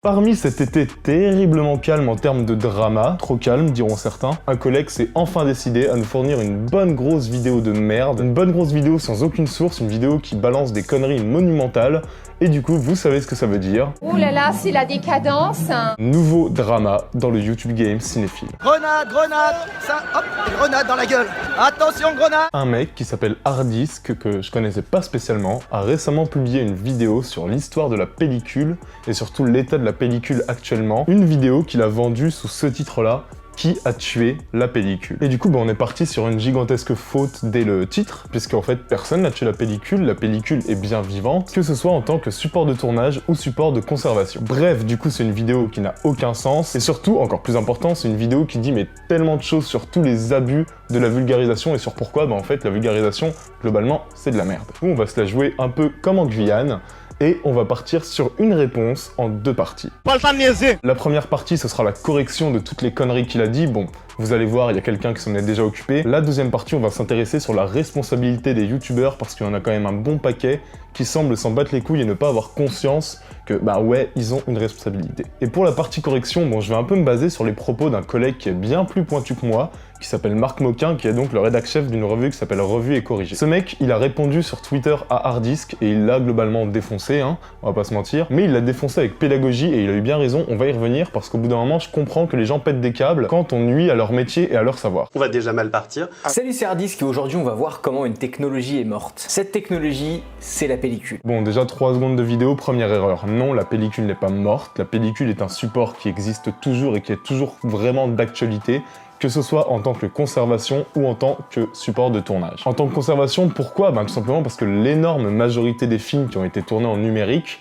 Parmi cet été terriblement calme en termes de drama, trop calme diront certains, un collègue s'est enfin décidé à nous fournir une bonne grosse vidéo de merde, une bonne grosse vidéo sans aucune source, une vidéo qui balance des conneries monumentales, et du coup vous savez ce que ça veut dire. Ouh là là, c'est la décadence. Nouveau drama dans le YouTube Game cinéphile. Grenade, grenade, ça, hop, grenade dans la gueule. Attention, grenade. Un mec qui s'appelle Hardisk, que je connaissais pas spécialement, a récemment publié une vidéo sur l'histoire de la pellicule et surtout l'état de la pellicule actuellement. Une vidéo qu'il a vendue sous ce titre-là, Qui a tué la pellicule. Et du coup, on est parti sur une gigantesque faute dès le titre, puisqu'en fait, personne n'a tué la pellicule est bien vivante, que ce soit en tant que support de tournage ou support de conservation. Bref, du coup, c'est une vidéo qui n'a aucun sens, et surtout, encore plus important, c'est une vidéo qui dit mais tellement de choses sur tous les abus de la vulgarisation et sur pourquoi, en fait, la vulgarisation, globalement, c'est de la merde. Nous, on va se la jouer un peu comme en Guyane, et on va partir sur une réponse en deux parties. Pas le temps de niaiser. La première partie, ce sera la correction de toutes les conneries qu'il a dit. Bon, vous allez voir, il y a quelqu'un qui s'en est déjà occupé. La deuxième partie, on va s'intéresser sur la responsabilité des youtubeurs, parce qu'il y en a quand même un bon paquet qui semblent s'en battre les couilles et ne pas avoir conscience que, ouais, ils ont une responsabilité. Et pour la partie correction, je vais un peu me baser sur les propos d'un collègue qui est bien plus pointu que moi, qui s'appelle Marc Moquin, qui est donc le rédac-chef d'une revue qui s'appelle Revue et Corrigée. Ce mec, il a répondu sur Twitter à Hardisk, et il l'a globalement défoncé, on va pas se mentir, mais il l'a défoncé avec pédagogie, et il a eu bien raison, on va y revenir, parce qu'au bout d'un moment, je comprends que les gens pètent des câbles quand on nuit à leur métier et à leur savoir. On va déjà mal partir. Salut, c'est Hardisk et aujourd'hui on va voir comment une technologie est morte. Cette technologie, c'est la pellicule. Bon, déjà 3 secondes de vidéo, première erreur. Non, la pellicule n'est pas morte, la pellicule est un support qui existe toujours et qui est toujours vraiment d'actualité, que ce soit en tant que conservation ou en tant que support de tournage. En tant que conservation, pourquoi? Tout simplement parce que l'énorme majorité des films qui ont été tournés en numérique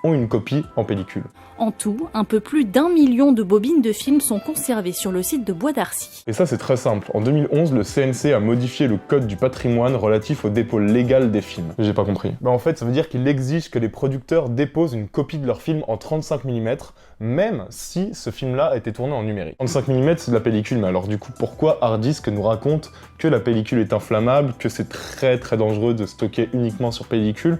ont une copie en pellicule. En tout, un peu plus d'1 million de bobines de films sont conservées sur le site de Bois d'Arcy. Et ça c'est très simple. En 2011, le CNC a modifié le code du patrimoine relatif au dépôt légal des films. J'ai pas compris. En fait, ça veut dire qu'il exige que les producteurs déposent une copie de leur film en 35 mm, même si ce film-là a été tourné en numérique. 35 mm, c'est de la pellicule, mais alors du coup, pourquoi Hardisk nous raconte que la pellicule est inflammable, que c'est très très dangereux de stocker uniquement sur pellicule?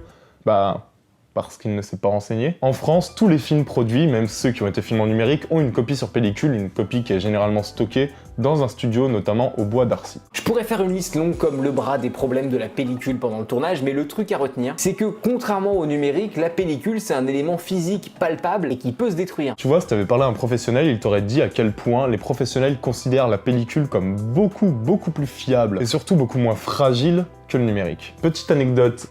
Parce qu'il ne s'est pas renseigné. En France, tous les films produits, même ceux qui ont été filmés en numérique, ont une copie sur pellicule, une copie qui est généralement stockée dans un studio, notamment au Bois d'Arcy. Je pourrais faire une liste longue comme le bras des problèmes de la pellicule pendant le tournage, mais le truc à retenir, c'est que contrairement au numérique, la pellicule c'est un élément physique palpable et qui peut se détruire. Tu vois, si t'avais parlé à un professionnel, il t'aurait dit à quel point les professionnels considèrent la pellicule comme beaucoup plus fiable et surtout beaucoup moins fragile que le numérique. Petite anecdote,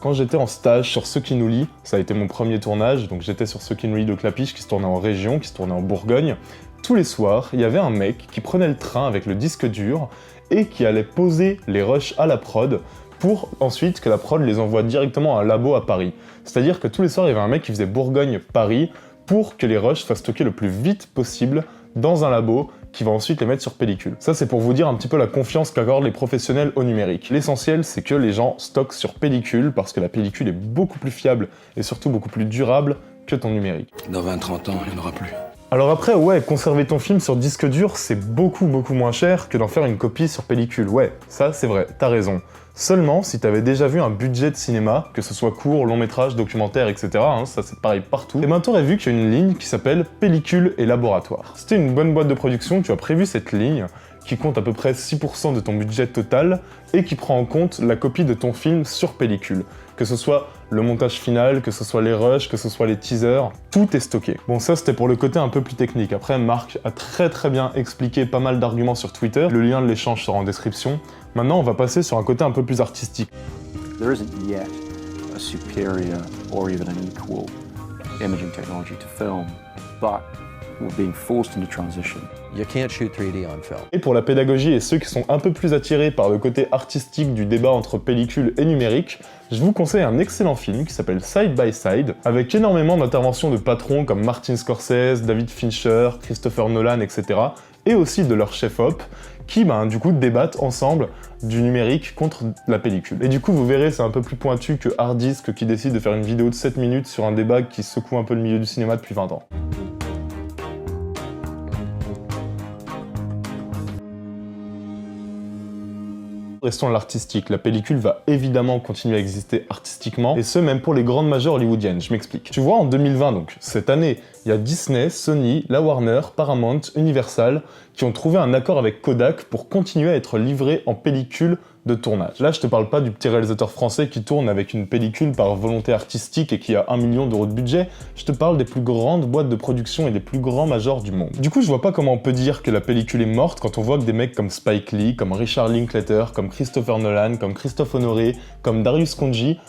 quand j'étais en stage sur Ceux qui nous lit, ça a été mon premier tournage, donc j'étais sur Ceux qui nous lit de Clapiche qui se tournait en région, qui se tournait en Bourgogne. Tous les soirs, il y avait un mec qui prenait le train avec le disque dur et qui allait poser les rushs à la prod pour ensuite que la prod les envoie directement à un labo à Paris. C'est-à-dire que tous les soirs, il y avait un mec qui faisait Bourgogne-Paris pour que les rushs soient stockés le plus vite possible dans un labo qui va ensuite les mettre sur pellicule. Ça, c'est pour vous dire un petit peu la confiance qu'accordent les professionnels au numérique. L'essentiel, c'est que les gens stockent sur pellicule parce que la pellicule est beaucoup plus fiable et surtout beaucoup plus durable que ton numérique. Dans 20-30 ans, il n'y en aura plus. Alors après, ouais, conserver ton film sur disque dur, c'est beaucoup moins cher que d'en faire une copie sur pellicule. Ouais, ça c'est vrai, t'as raison. Seulement, si t'avais déjà vu un budget de cinéma, que ce soit court, long métrage, documentaire, etc., ça c'est pareil partout, et t'aurais vu qu'il y a une ligne qui s'appelle pellicule et laboratoire. Si t'es une bonne boîte de production, tu as prévu cette ligne, qui compte à peu près 6% de ton budget total, et qui prend en compte la copie de ton film sur pellicule. Que ce soit le montage final, que ce soit les rushs, que ce soit les teasers, tout est stocké. Bon, ça c'était pour le côté un peu plus technique. Après, Marc a très bien expliqué pas mal d'arguments sur Twitter. Le lien de l'échange sera en description. Maintenant, on va passer sur un côté un peu plus artistique. There isn't yet a superior or even an equal imaging technology to film, but we're being forced into transition. You can't shoot 3D on film. Et pour la pédagogie et ceux qui sont un peu plus attirés par le côté artistique du débat entre pellicule et numérique, je vous conseille un excellent film qui s'appelle Side by Side, avec énormément d'interventions de patrons comme Martin Scorsese, David Fincher, Christopher Nolan, etc., et aussi de leur chef-op, qui du coup débattent ensemble du numérique contre la pellicule. Et du coup vous verrez, c'est un peu plus pointu que Hardisk qui décide de faire une vidéo de 7 minutes sur un débat qui secoue un peu le milieu du cinéma depuis 20 ans. Restons à l'artistique, la pellicule va évidemment continuer à exister artistiquement, et ce même pour les grandes majors hollywoodiennes, je m'explique. Tu vois, en 2020, donc cette année, il y a Disney, Sony, la Warner, Paramount, Universal qui ont trouvé un accord avec Kodak pour continuer à être livrés en pellicule de tournage. Là, je te parle pas du petit réalisateur français qui tourne avec une pellicule par volonté artistique et qui a 1 million d'euros de budget, je te parle des plus grandes boîtes de production et des plus grands majors du monde. Du coup, je vois pas comment on peut dire que la pellicule est morte quand on voit que des mecs comme Spike Lee, comme Richard Linklater, comme Christopher Nolan, comme Christophe Honoré, comme Darius Khondji,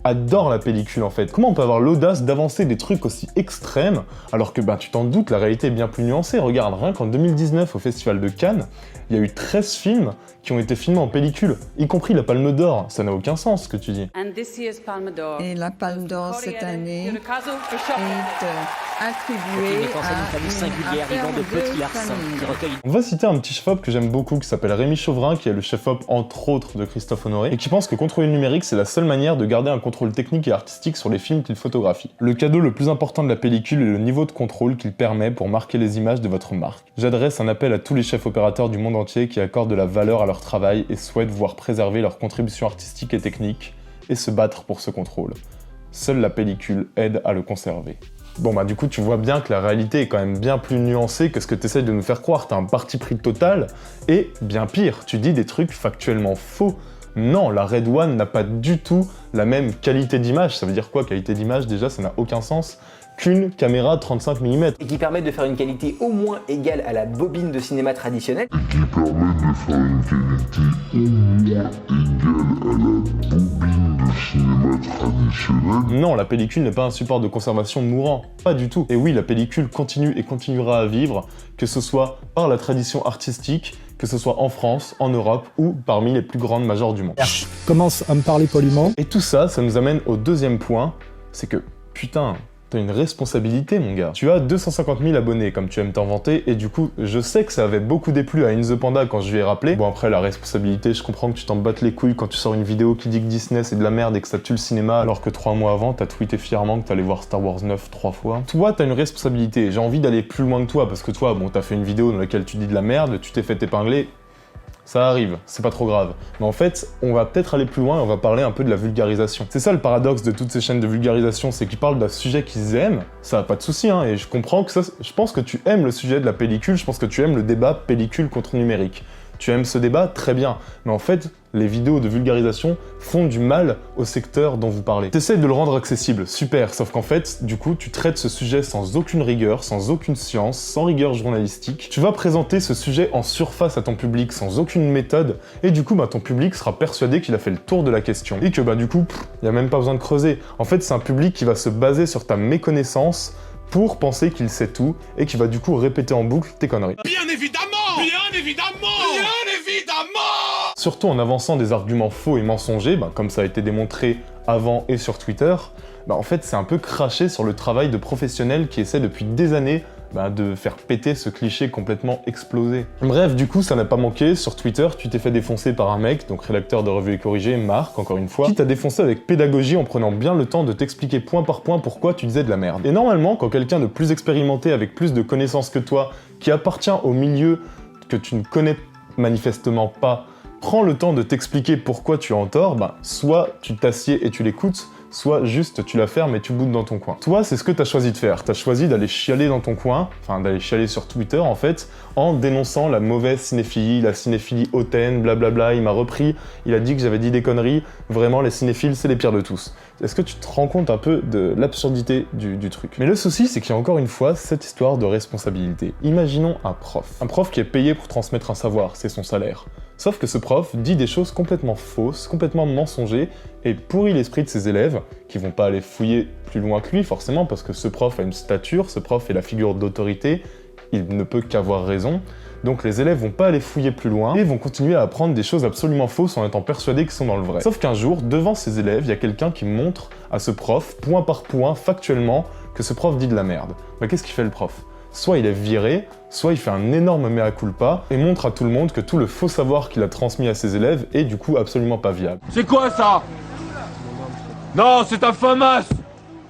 adore la pellicule en fait. Comment on peut avoir l'audace d'avancer des trucs aussi extrêmes alors que tu t'en doutes, la réalité est bien plus nuancée. Regarde, rien qu'en 2019 au Festival de Cannes, il y a eu 13 films qui ont été filmés en pellicule, y compris la Palme d'Or. Ça n'a aucun sens ce que tu dis. Et la Palme d'Or cette année est attribuée à une singulière vivant de Petit Larsin qui recueille. On va citer un petit chef-op que j'aime beaucoup qui s'appelle Rémi Chauvrin, qui est le chef-op entre autres de Christophe Honoré, et qui pense que contrôler le numérique c'est la seule manière de garder un contrôle technique et artistique sur les films qu'il photographie. Le cadeau le plus important de la pellicule est le niveau de contrôle qu'il permet pour marquer les images de votre marque. J'adresse un appel à tous les chefs opérateurs du monde entier qui accordent de la valeur à leur travail et souhaitent voir préserver leur contribution artistique et technique et se battre pour ce contrôle. Seule la pellicule aide à le conserver. Bon du coup tu vois bien que la réalité est quand même bien plus nuancée que ce que tu essayes de nous faire croire. T'as un parti pris total et bien pire, tu dis des trucs factuellement faux. Non, la Red One n'a pas du tout la même qualité d'image. Ça veut dire quoi, qualité d'image? Déjà, ça n'a aucun sens qu'une caméra 35 mm. Et qui permet de faire une qualité au moins égale à la bobine de cinéma traditionnelle. Non, la pellicule n'est pas un support de conservation mourant. Pas du tout. Et oui, la pellicule continue et continuera à vivre, que ce soit par la tradition artistique, que ce soit en France, en Europe ou parmi les plus grandes majors du monde. Commence à me parler poliment. Et tout ça, ça nous amène au deuxième point, c'est que, putain, t'as une responsabilité mon gars. Tu as 250 000 abonnés comme tu aimes t'en vanter et du coup je sais que ça avait beaucoup déplu à In The Panda quand je lui ai rappelé. Bon après la responsabilité, je comprends que tu t'en battes les couilles quand tu sors une vidéo qui dit que Disney c'est de la merde et que ça tue le cinéma alors que 3 mois avant t'as tweeté fièrement que t'allais voir Star Wars 9 3 fois. Toi t'as une responsabilité, j'ai envie d'aller plus loin que toi parce que toi bon t'as fait une vidéo dans laquelle tu dis de la merde, tu t'es fait épingler. Ça arrive, c'est pas trop grave. Mais en fait, on va peut-être aller plus loin et on va parler un peu de la vulgarisation. C'est ça le paradoxe de toutes ces chaînes de vulgarisation, c'est qu'ils parlent d'un sujet qu'ils aiment, ça a pas de souci, et je comprends que ça, je pense que tu aimes le sujet de la pellicule, je pense que tu aimes le débat pellicule contre numérique. Tu aimes ce débat, très bien. Mais en fait, les vidéos de vulgarisation font du mal au secteur dont vous parlez. T'essayes de le rendre accessible, super, sauf qu'en fait, du coup, tu traites ce sujet sans aucune rigueur, sans aucune science, sans rigueur journalistique. Tu vas présenter ce sujet en surface à ton public sans aucune méthode, et du coup, ton public sera persuadé qu'il a fait le tour de la question. Et que du coup, y a même pas besoin de creuser. En fait, c'est un public qui va se baser sur ta méconnaissance pour penser qu'il sait tout, et qui va du coup répéter en boucle tes conneries. Bien évidemment! Bien évidemment! Bien évidemment! Surtout en avançant des arguments faux et mensongers, comme ça a été démontré avant et sur Twitter, en fait c'est un peu cracher sur le travail de professionnels qui essaient depuis des années de faire péter ce cliché complètement explosé. Bref, du coup, ça n'a pas manqué. Sur Twitter, tu t'es fait défoncer par un mec, donc rédacteur de Revue et Corrigé, Marc, encore une fois, qui t'a défoncé avec pédagogie en prenant bien le temps de t'expliquer point par point pourquoi tu disais de la merde. Et normalement, quand quelqu'un de plus expérimenté, avec plus de connaissances que toi, qui appartient au milieu que tu ne connais manifestement pas, prend le temps de t'expliquer pourquoi tu as en tort, soit tu t'assieds et tu l'écoutes, soit juste tu la fermes et tu boudes dans ton coin. Toi, c'est ce que t'as choisi de faire. T'as choisi d'aller chialer dans ton coin, enfin d'aller chialer sur Twitter en fait, en dénonçant la mauvaise cinéphilie, la cinéphilie hautaine, blablabla, il m'a repris, il a dit que j'avais dit des conneries, vraiment les cinéphiles c'est les pires de tous. Est-ce que tu te rends compte un peu de l'absurdité du truc? Mais le souci, c'est qu'il y a encore une fois cette histoire de responsabilité. Imaginons un prof qui est payé pour transmettre un savoir, c'est son salaire. Sauf que ce prof dit des choses complètement fausses, complètement mensongères, et pourrit l'esprit de ses élèves, qui vont pas aller fouiller plus loin que lui forcément, parce que ce prof a une stature, ce prof est la figure d'autorité, il ne peut qu'avoir raison, donc les élèves vont pas aller fouiller plus loin, et vont continuer à apprendre des choses absolument fausses en étant persuadés qu'ils sont dans le vrai. Sauf qu'un jour, devant ses élèves, il y a quelqu'un qui montre à ce prof, point par point, factuellement, que ce prof dit de la merde. Qu'est-ce qu'il fait le prof? Soit il est viré, soit il fait un énorme mea culpa et montre à tout le monde que tout le faux savoir qu'il a transmis à ses élèves est du coup absolument pas viable. C'est quoi ça? Non, c'est un FAMAS!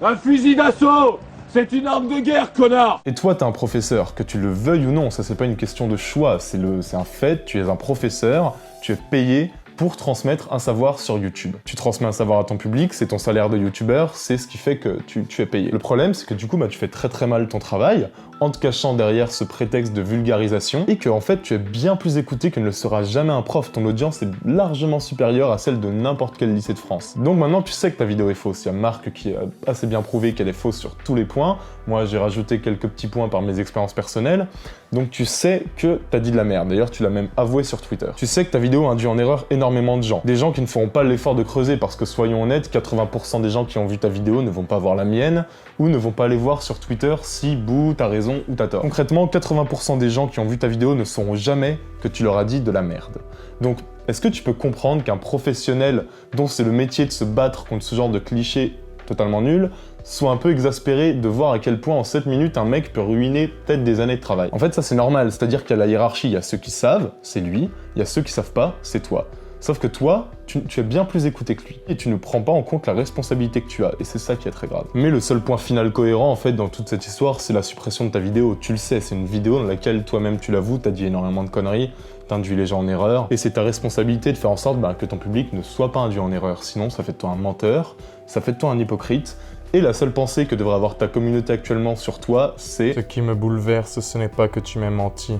Un fusil d'assaut! C'est une arme de guerre, connard! Et toi, t'es un professeur, que tu le veuilles ou non, ça c'est pas une question de choix, c'est un fait, tu es un professeur, tu es payé pour transmettre un savoir sur YouTube. Tu transmets un savoir à ton public, c'est ton salaire de youtubeur, c'est ce qui fait que tu es payé. Le problème, c'est que du coup, tu fais très mal ton travail, en te cachant derrière ce prétexte de vulgarisation, et que en fait, tu es bien plus écouté que ne le sera jamais un prof. Ton audience est largement supérieure à celle de n'importe quel lycée de France. Donc maintenant, tu sais que ta vidéo est fausse. Il y a Marc qui a assez bien prouvé qu'elle est fausse sur tous les points. Moi, j'ai rajouté quelques petits points par mes expériences personnelles. Donc tu sais que t'as dit de la merde. D'ailleurs, tu l'as même avoué sur Twitter. Tu sais que ta vidéo a induit en erreur énormément de gens. Des gens qui ne feront pas l'effort de creuser parce que, soyons honnêtes, 80% des gens qui ont vu ta vidéo ne vont pas voir la mienne ou ne vont pas aller voir sur Twitter si, bouh, t'as raison ou t'as tort. Concrètement, 80% des gens qui ont vu ta vidéo ne sauront jamais que tu leur as dit de la merde. Donc, est-ce que tu peux comprendre qu'un professionnel dont c'est le métier de se battre contre ce genre de clichés totalement nuls soit un peu exaspéré de voir à quel point en 7 minutes un mec peut ruiner peut-être des années de travail? En fait, ça c'est normal, c'est-à-dire qu'il y a la hiérarchie, il y a ceux qui savent, c'est lui, il y a ceux qui savent pas, c'est toi. Sauf que toi, tu es bien plus écouté que lui, et tu ne prends pas en compte la responsabilité que tu as, et c'est ça qui est très grave. Mais le seul point final cohérent, en fait, dans toute cette histoire, c'est la suppression de ta vidéo. Tu le sais, c'est une vidéo dans laquelle toi-même tu l'avoues, t'as dit énormément de conneries, t'induis les gens en erreur, et c'est ta responsabilité de faire en sorte que ton public ne soit pas induit en erreur, sinon ça fait de toi un menteur, ça fait de toi un hypocrite, et la seule pensée que devrait avoir ta communauté actuellement sur toi, c'est... Ce qui me bouleverse, ce n'est pas que tu m'aies menti,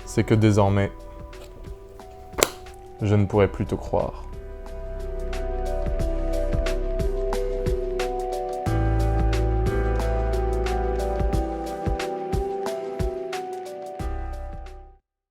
c'est que désormais, je ne pourrais plus te croire.